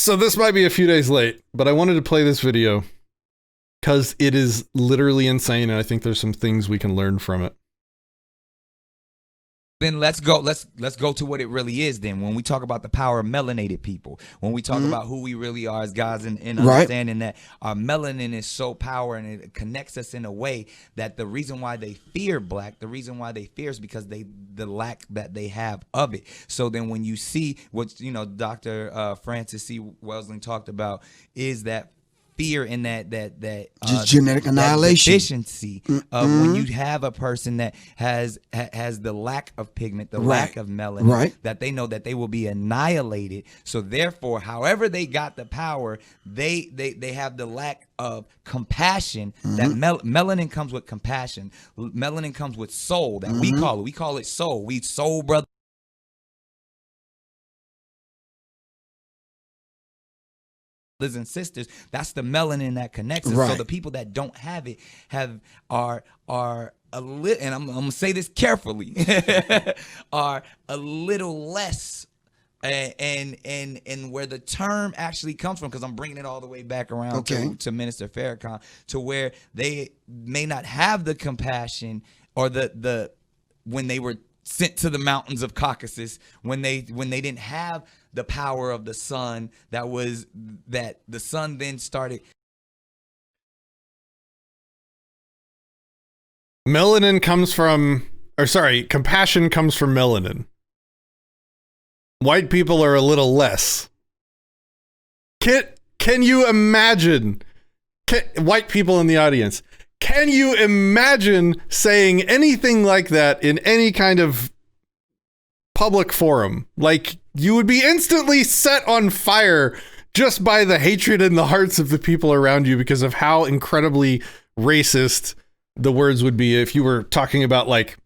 So this might be a few days late, but I wanted to play this video because it is literally insane, and I think there's some things we can learn from it. Then let's go to what it really is then. When we talk about the power of melanated people, when we talk about who we really are as guys, and understanding that our melanin is so powerful and it connects us in a way that the reason why they fear black, the reason why they fear is because the lack that they have of it. So then when you see what, Dr. Francis C. Welsing talked about is that fear in that just genetic annihilation, deficiency of when you have a person that has the lack of pigment, the lack of melanin, that they know that they will be annihilated. So therefore, however they got the power, they have the lack of compassion. That melanin comes with compassion. Melanin comes with soul. That we call it soul. We soul brother. And sisters, that's the melanin that connects us. So the people that don't have it are a little, and I'm gonna say this carefully, are a little less, and where the term actually comes from, because I'm bringing it all the way back around to Minister Farrakhan, to where they may not have the compassion or the when they were sent to the mountains of Caucasus, when they didn't have the power of the sun, that the sun then started. Compassion comes from melanin. White people are a little less. Can you imagine, white people in the audience, can you imagine saying anything like that in any kind of public forum? Like, you would be instantly set on fire just by the hatred in the hearts of the people around you because of how incredibly racist the words would be if you were talking about, like,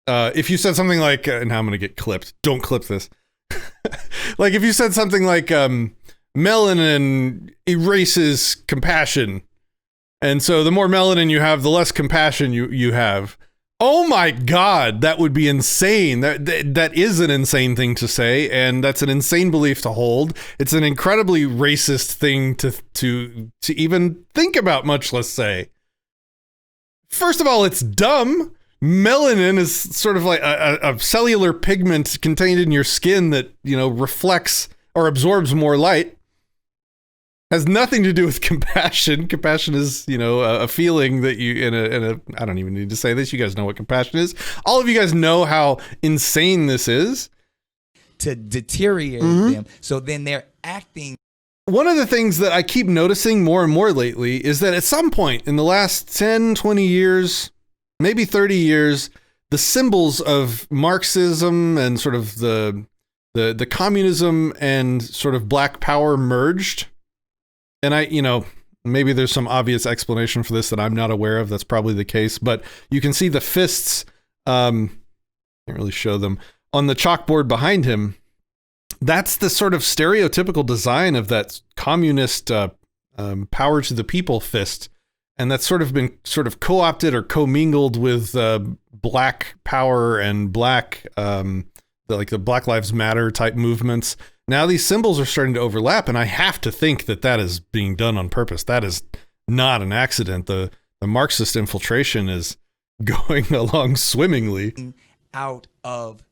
if you said something like, now I'm going to get clipped. Don't clip this. Like, if you said something like, melanin erases compassion, and so the more melanin you have, the less compassion you have. Oh my God, that would be insane. That is an insane thing to say, and that's an insane belief to hold. It's an incredibly racist thing to even think about, much less say. First of all, it's dumb. Melanin is sort of like a cellular pigment contained in your skin that, reflects or absorbs more light. Has nothing to do with compassion. Compassion is, a feeling that you in a I don't even need to say this. You guys know what compassion is. All of you guys know how insane this is. To deteriorate them. So then they're acting. One of the things that I keep noticing more and more lately is that at some point in the last 10, 20 years, maybe 30 years, the symbols of Marxism and sort of the communism and sort of black power merged. And maybe there's some obvious explanation for this that I'm not aware of. That's probably the case, but you can see the fists, can't really show them, on the chalkboard behind him. That's the sort of stereotypical design of that communist power to the people fist. And that's sort of been co-opted or commingled with black power and black, like the Black Lives Matter type movements. Now these symbols are starting to overlap, and I have to think that is being done on purpose. That is not an accident. The Marxist infiltration is going along swimmingly. Out of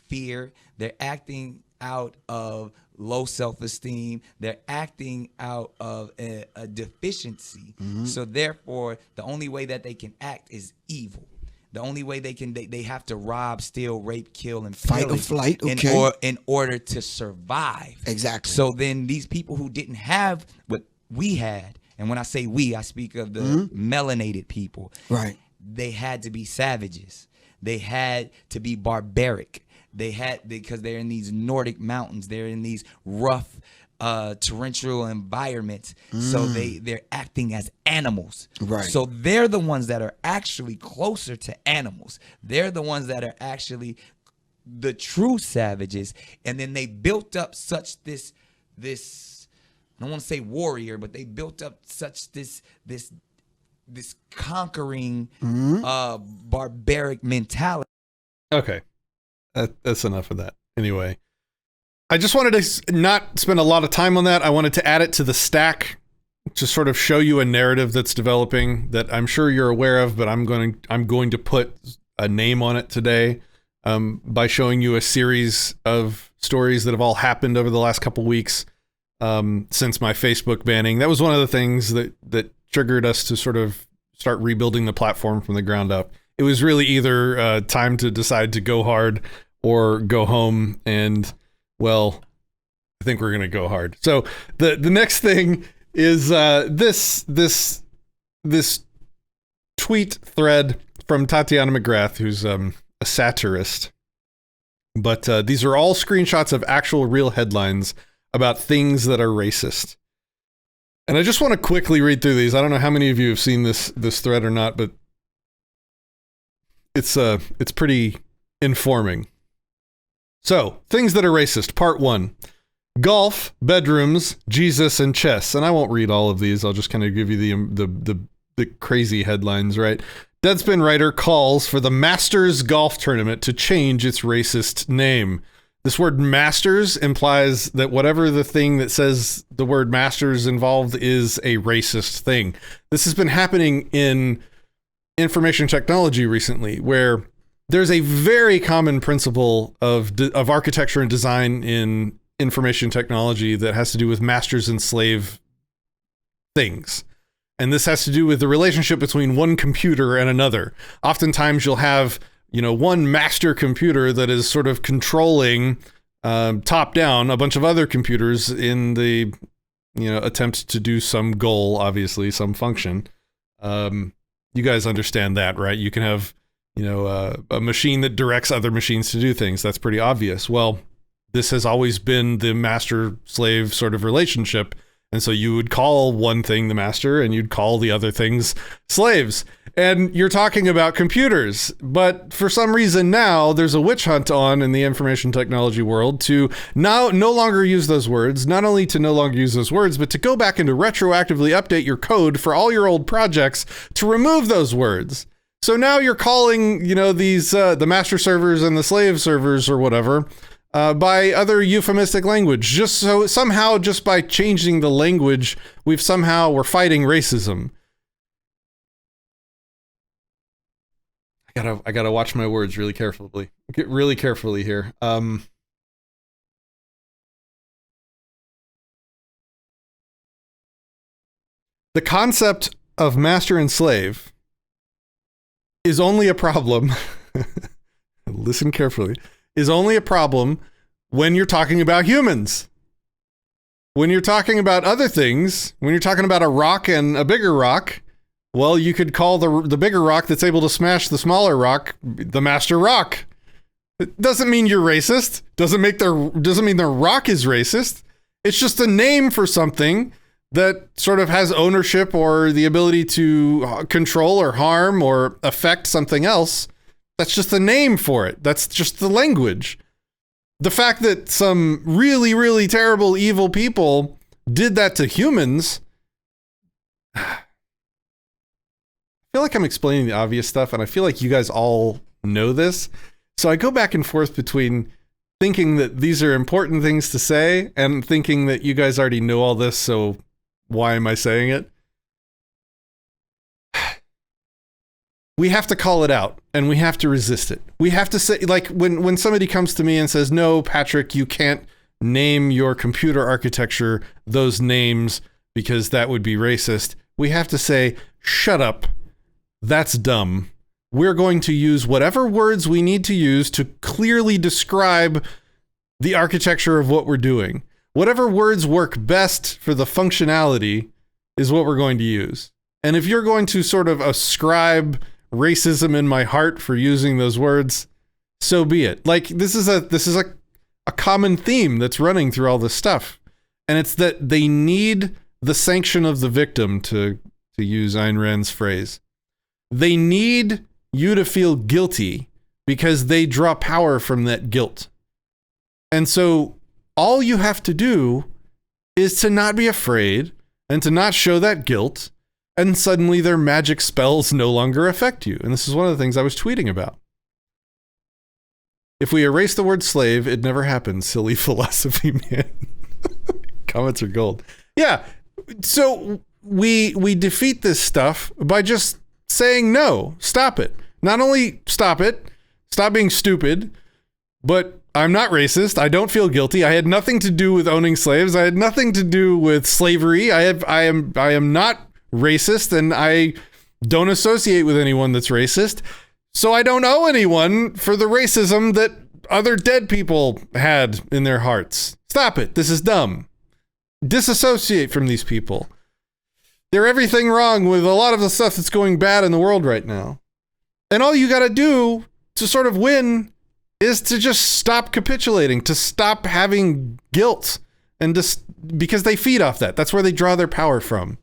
fear, they're acting out of low self-esteem. They're acting out of a deficiency. So therefore, the only way that they can act is evil. The only way they have to rob, steal, rape, kill, and fight or flight, in order to survive. Exactly. So then these people who didn't have what we had, and when I say we, I speak of the melanated people. Right. They had to be savages. They had to be barbaric. Because they're in these Nordic mountains. They're in these rough, torrential environments. So they're acting as animals. Right. So they're the ones that are actually closer to animals. They're the ones that are actually the true savages. And then they built up such this I don't want to say warrior, but they built up such this conquering barbaric mentality. Okay. That's enough of that. Anyway, I just wanted to not spend a lot of time on that. I wanted to add it to the stack to sort of show you a narrative that's developing that I'm sure you're aware of, but I'm going to put a name on it today by showing you a series of stories that have all happened over the last couple weeks since my Facebook banning. That was one of the things that triggered us to sort of start rebuilding the platform from the ground up. It was really either time to decide to go hard or go home, and well, I think we're going to go hard. So the next thing is this tweet thread from Tatiana McGrath, who's a satirist. But these are all screenshots of actual real headlines about things that are racist. And I just want to quickly read through these. I don't know how many of you have seen this thread or not, but it's pretty informing. So, things that are racist, part 1. Golf, bedrooms, Jesus, and chess. And I won't read all of these. I'll just kind of give you the crazy headlines, right? Deadspin writer calls for the Masters golf tournament to change its racist name. This word Masters implies that whatever the thing that says the word Masters involved is a racist thing. This has been happening in information technology recently, where there's a very common principle of architecture and design in information technology that has to do with masters and slave things. And this has to do with the relationship between one computer and another. Oftentimes you'll have, one master computer that is sort of controlling top down a bunch of other computers in the, attempt to do some goal, obviously, some function. You guys understand that, right? You can have, a machine that directs other machines to do things. That's pretty obvious. Well, this has always been the master-slave sort of relationship. And so you would call one thing the master and you'd call the other things slaves. And you're talking about computers. But for some reason now, there's a witch hunt on in the information technology world to now no longer use those words, not only to no longer use those words, but to go back and to retroactively update your code for all your old projects to remove those words. So now you're calling, these the master servers and the slave servers or whatever by other euphemistic language. Just so somehow, just by changing the language, we're fighting racism. I gotta watch my words really carefully. Get really carefully here. The concept of master and slave is only a problem. Listen carefully. Is only a problem when you're talking about humans. When you're talking about other things, when you're talking about a rock and a bigger rock, well, you could call the bigger rock that's able to smash the smaller rock the master rock. It doesn't mean you're racist. Doesn't mean the rock is racist. It's just a name for something that sort of has ownership or the ability to control or harm or affect something else. That's just a name for it. That's just the language. The fact that some really, really terrible, evil people did that to humans, I feel like I'm explaining the obvious stuff, and I feel like you guys all know this. So I go back and forth between thinking that these are important things to say and thinking that you guys already know all this, so why am I saying it? We have to call it out, and we have to resist it. We have to say, like, when somebody comes to me and says, no, Patrick, you can't name your computer architecture those names because that would be racist, we have to say, shut up. That's dumb. We're going to use whatever words we need to use to clearly describe the architecture of what we're doing. Whatever words work best for the functionality is what we're going to use. And if you're going to sort of ascribe racism in my heart for using those words, so be it. Like, this is a common theme that's running through all this stuff. And it's that they need the sanction of the victim, to use Ayn Rand's phrase. They need you to feel guilty because they draw power from that guilt. And so all you have to do is to not be afraid and to not show that guilt, and suddenly their magic spells no longer affect you. And this is one of the things I was tweeting about. If we erase the word slave, it never happened. Silly philosophy, man. Comments are gold. Yeah. So we defeat this stuff by just saying no, stop it. Not only stop it, stop being stupid, but I'm not racist. I don't feel guilty. I had nothing to do with owning slaves. I had nothing to do with slavery. I am not racist, and I don't associate with anyone that's racist. So I don't owe anyone for the racism that other dead people had in their hearts. Stop it. This is dumb. Disassociate from these people. They're everything wrong with a lot of the stuff that's going bad in the world right now. And all you got to do to sort of win is to just stop capitulating, to stop having guilt, and just because they feed off that. That's where they draw their power from.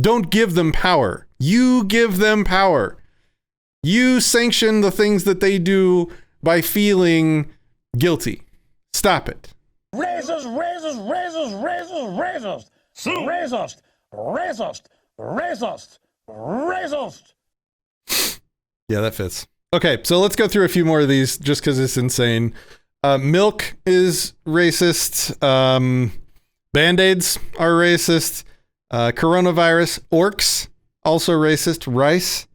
Don't give them power. You give them power. You sanction the things that they do by feeling guilty. Stop it. Racist, racist, racist, racist, racist, racist, racist, racist, racist. Yeah, that fits. Okay, so let's go through a few more of these just because it's insane. Milk is racist. Band-Aids are racist. Coronavirus. Orcs, also racist. Rice,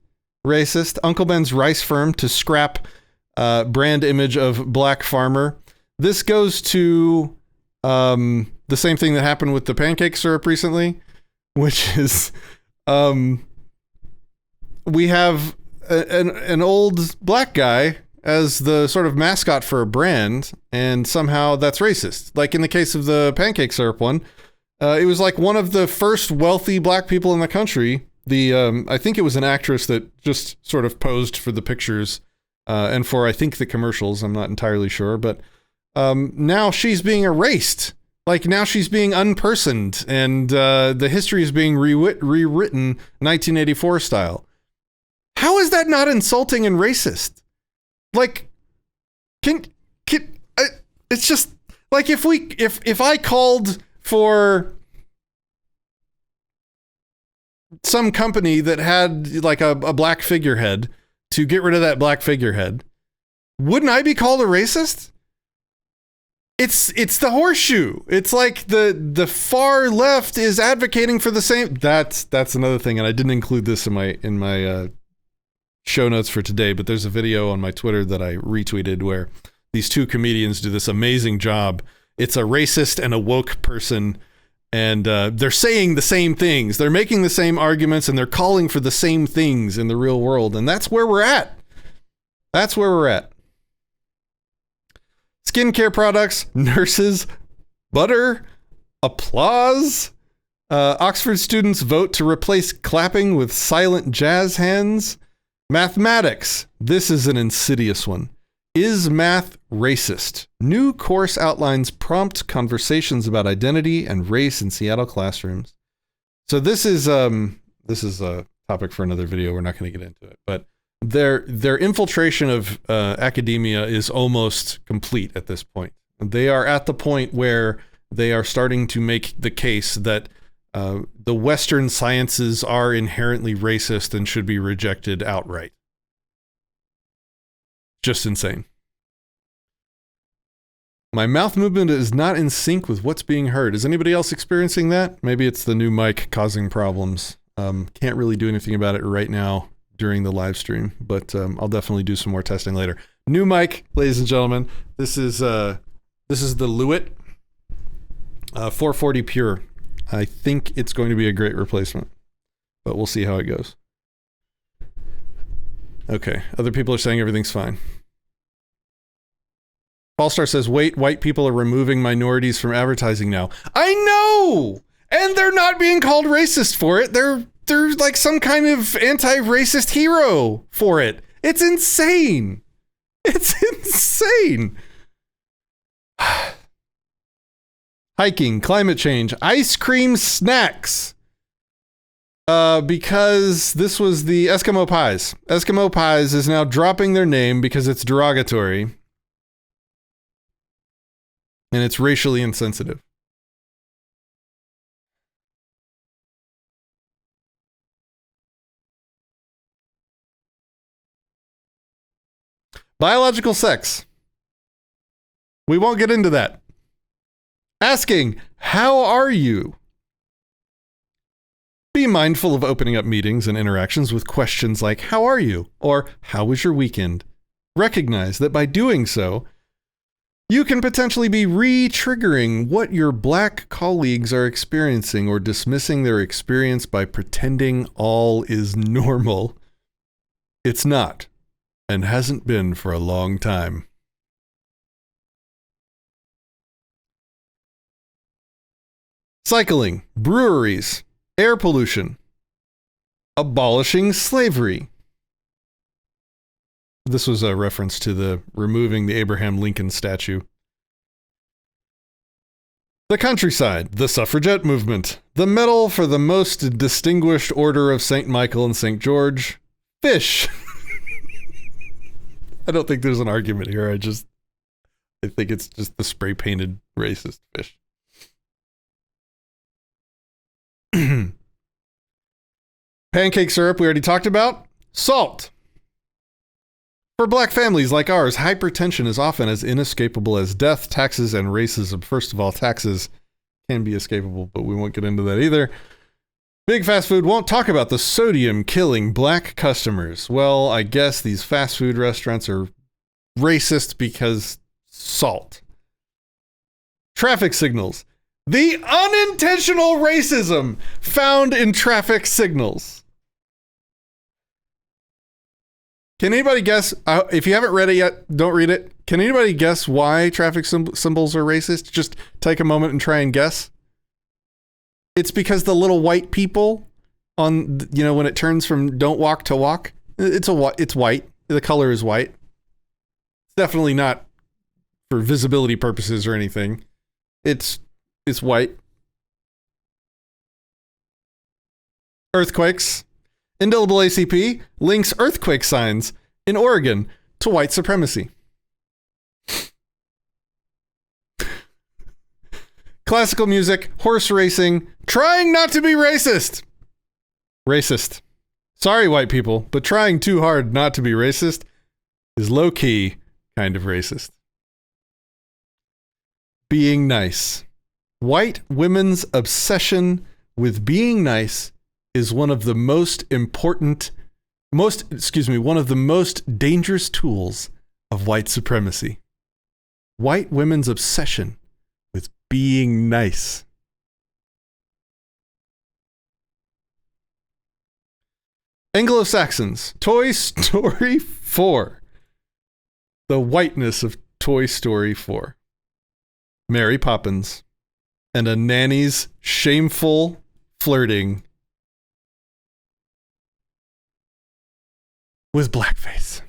racist. Uncle Ben's Rice Firm to scrap brand image of black farmer. This goes to the same thing that happened with the pancake syrup recently, which is we have an old black guy as the sort of mascot for a brand, and somehow that's racist. Like in the case of the pancake syrup one, it was like one of the first wealthy black people in the country. I think it was an actress that just sort of posed for the pictures and for, I think, the commercials. I'm not entirely sure, but now she's being erased. Like now she's being unpersoned, and the history is being rewritten 1984 style. How is that not insulting and racist? Like, it's just like if I called for some company that had like a black figurehead to get rid of that black figurehead, wouldn't I be called a racist? It's the horseshoe. It's like the far left is advocating for the same. That's another thing, and I didn't include this in my show notes for today, but there's a video on my Twitter that I retweeted where these two comedians do this amazing job. It's a racist and a woke person, and they're saying the same things. They're making the same arguments, and they're calling for the same things in the real world, and that's where we're at. That's where we're at. Skincare products, nurses, butter, applause. Oxford students vote to replace clapping with silent jazz hands. Mathematics. This is an insidious one. Is math racist? New course outlines prompt conversations about identity and race in Seattle classrooms. So this is a topic for another video. We're not going to get into it, but their infiltration of academia is almost complete at this point. They are at the point where they are starting to make the case that the Western sciences are inherently racist and should be rejected outright. Just insane. My mouth movement is not in sync with what's being heard. Is anybody else experiencing that? Maybe it's the new mic causing problems. Can't really do anything about it right now during the live stream, but I'll definitely do some more testing later. New mic, ladies and gentlemen. This is the Lewitt 440 Pure. I think it's going to be a great replacement, but we'll see how it goes. Okay, other people are saying everything's fine. Fallstar says, wait, white people are removing minorities from advertising now. I know! And they're not being called racist for it. They're like some kind of anti-racist hero for it. It's insane. It's insane. Hiking, climate change, ice cream snacks. Because this was the Eskimo Pies. Eskimo Pies is now dropping their name because it's derogatory. And it's racially insensitive. Biological sex. We won't get into that. Asking, how are you? Be mindful of opening up meetings and interactions with questions like, how are you? Or, how was your weekend? Recognize that by doing so, you can potentially be re-triggering what your black colleagues are experiencing or dismissing their experience by pretending all is normal. It's not, and hasn't been for a long time. Cycling, breweries, air pollution, abolishing slavery. This was a reference to the removing the Abraham Lincoln statue. The countryside, the suffragette movement, the medal for the most distinguished order of St. Michael and St. George, fish. I don't think there's an argument here. I think it's just the spray painted racist fish. Pancake syrup, we already talked about. Salt. For black families like ours, hypertension is often as inescapable as death, taxes, and racism. First of all, taxes can be escapable, but we won't get into that either. Big fast food won't talk about the sodium killing black customers. Well, I guess these fast food restaurants are racist because salt. Traffic signals. The unintentional racism found in traffic signals. Can anybody guess, if you haven't read it yet, don't read it. Can anybody guess why traffic symbols are racist? Just take a moment and try and guess. It's because the little white people on, when it turns from don't walk to walk, it's white. The color is white. It's definitely not for visibility purposes or anything. It's white. Earthquakes. Indelible ACP links earthquake signs in Oregon to white supremacy. Classical music, horse racing, trying not to be racist. Racist. Sorry, white people, but trying too hard not to be racist is low-key kind of racist. Being nice. White women's obsession with being nice is one of the most dangerous tools of white supremacy. White women's obsession with being nice. Anglo-Saxons, Toy Story 4. The whiteness of Toy Story 4. Mary Poppins and a nanny's shameful flirting with blackface.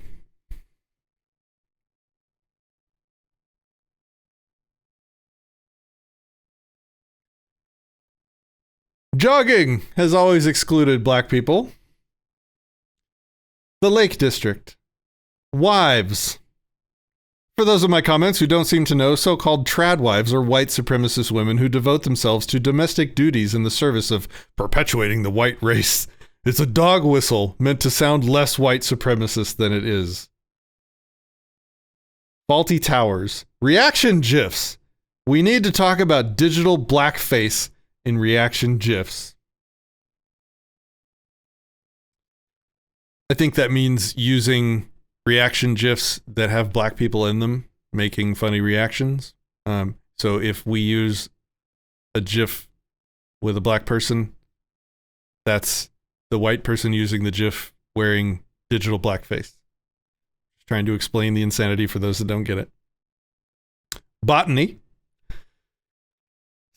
Jogging has always excluded black people. The Lake District. Wives. For those of my comments who don't seem to know, so-called trad wives are white supremacist women who devote themselves to domestic duties in the service of perpetuating the white race. It's a dog whistle meant to sound less white supremacist than it is. Faulty towers. Reaction GIFs. We need to talk about digital blackface in reaction GIFs. I think that means using reaction GIFs that have black people in them, making funny reactions. So if we use a GIF with a black person, that's the white person using the GIF wearing digital blackface. Trying to explain the insanity for those that don't get it. Botany.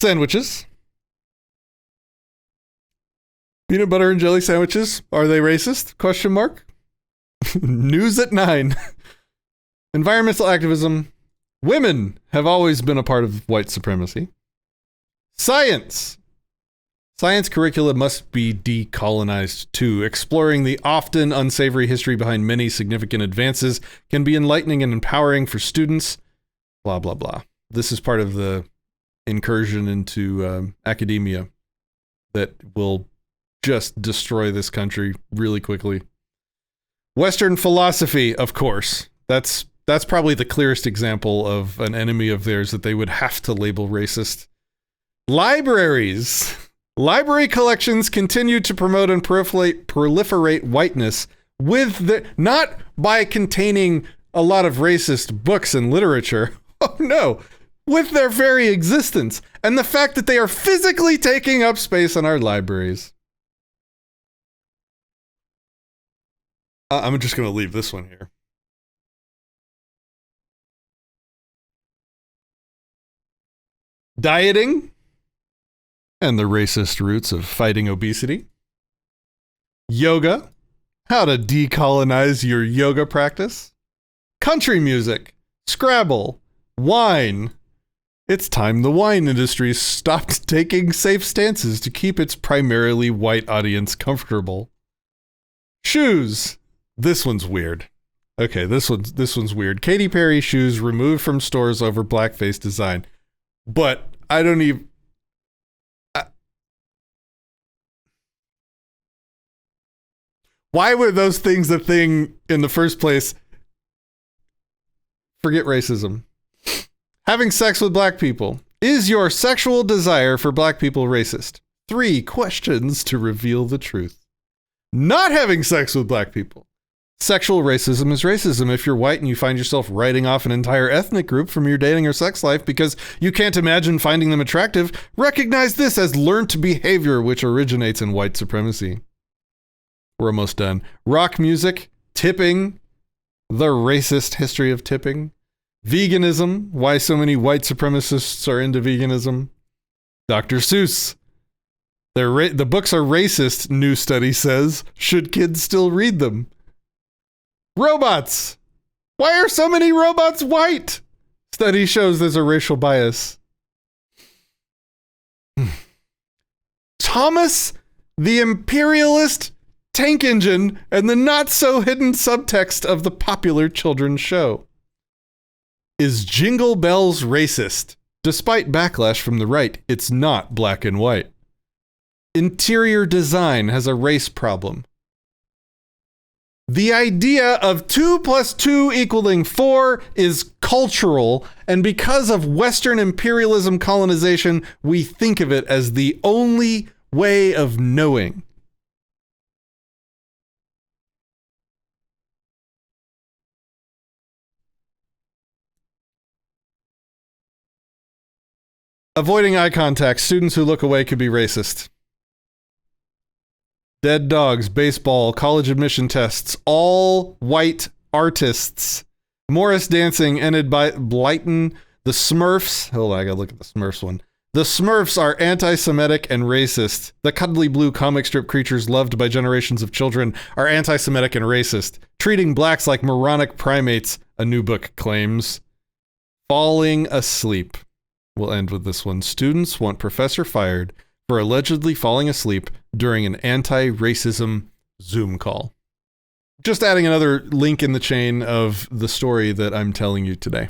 Sandwiches. Peanut butter and jelly sandwiches. Are they racist? Question mark. News at 9. Environmental activism. Women have always been a part of white supremacy. Science. Science curricula must be decolonized too. Exploring the often unsavory history behind many significant advances can be enlightening and empowering for students. Blah, blah, blah. This is part of the incursion into academia that will just destroy this country really quickly. Western philosophy, of course. That's That's probably the clearest example of an enemy of theirs that they would have to label racist. Libraries. Library collections continue to promote and proliferate whiteness not by containing a lot of racist books and literature. Oh no, with their very existence and the fact that they are physically taking up space in our libraries. I'm just going to leave this one here. Dieting and the racist roots of fighting obesity. Yoga, how to decolonize your yoga practice. Country music, Scrabble, wine. It's time the wine industry stopped taking safe stances to keep its primarily white audience comfortable. Shoes. This one's weird. Okay, this one's weird. Katy Perry shoes removed from stores over blackface design. But I don't even... why were those things a thing in the first place? Forget racism. Having sex with black people. Is your sexual desire for black people racist? 3 questions to reveal the truth. Not having sex with black people. Sexual racism is racism. If you're white and you find yourself writing off an entire ethnic group from your dating or sex life because you can't imagine finding them attractive, recognize this as learned behavior which originates in white supremacy. We're almost done. Rock music, tipping, the racist history of tipping, veganism, why so many white supremacists are into veganism, Dr. Seuss. The books are racist, new study says. Should kids still read them? Robots. Why are so many robots white? Study shows there's a racial bias. Thomas the Imperialist Tank Engine and the not-so-hidden subtext of the popular children's show. Is Jingle Bells racist? Despite backlash from the right, it's not black and white. Interior design has a race problem. The idea of 2 + 2 = 4 is cultural, and because of Western imperialism colonization, we think of it as the only way of knowing. Avoiding eye contact. Students who look away could be racist. Dead dogs, baseball, college admission tests, all white artists. Morris Dancing ended by Blyton. The Smurfs. Hold on, I gotta look at the Smurfs one. The Smurfs are anti-Semitic and racist. The cuddly blue comic strip creatures loved by generations of children are anti-Semitic and racist. Treating blacks like moronic primates, a new book claims. Falling asleep. We'll end with this one. Students want professor fired for allegedly falling asleep during an anti-racism Zoom call. Just adding another link in the chain of the story that I'm telling you today.